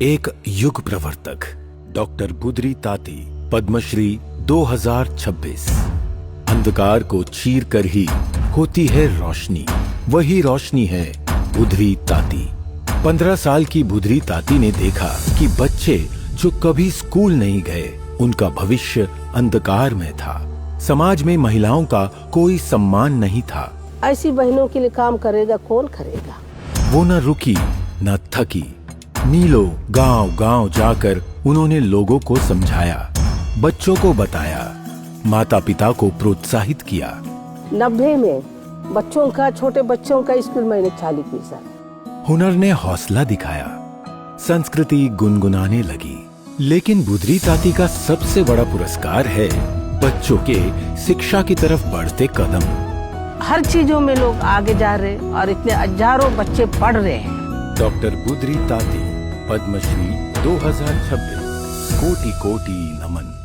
एक युग प्रवर्तक डॉक्टर बुधरी ताती, पद्मश्री 2026। अंधकार को चीर कर ही होती है रोशनी, वही रोशनी है बुधरी ताती। 15 साल की बुधरी ताती ने देखा कि बच्चे जो कभी स्कूल नहीं गए, उनका भविष्य अंधकार में था। समाज में महिलाओं का कोई सम्मान नहीं था। ऐसी बहनों के लिए काम करेगा कौन करेगा। वो न रुकी न थकी। नीलो गांव गांव जाकर उन्होंने लोगों को समझाया, बच्चों को बताया, माता पिता को प्रोत्साहित किया। 90 में बच्चों का, छोटे बच्चों का स्कूल मैंने चालू किया। हुनर ने हौसला दिखाया, संस्कृति गुनगुनाने लगी। लेकिन बुधरी ताती का सबसे बड़ा पुरस्कार है बच्चों के शिक्षा की तरफ बढ़ते कदम। हर चीजों में लोग आगे जा रहे और इतने हजारों बच्चे पढ़ रहे हैं। डॉक्टर बुधरी ताती, पद्मश्री 2026। कोटि कोटि नमन।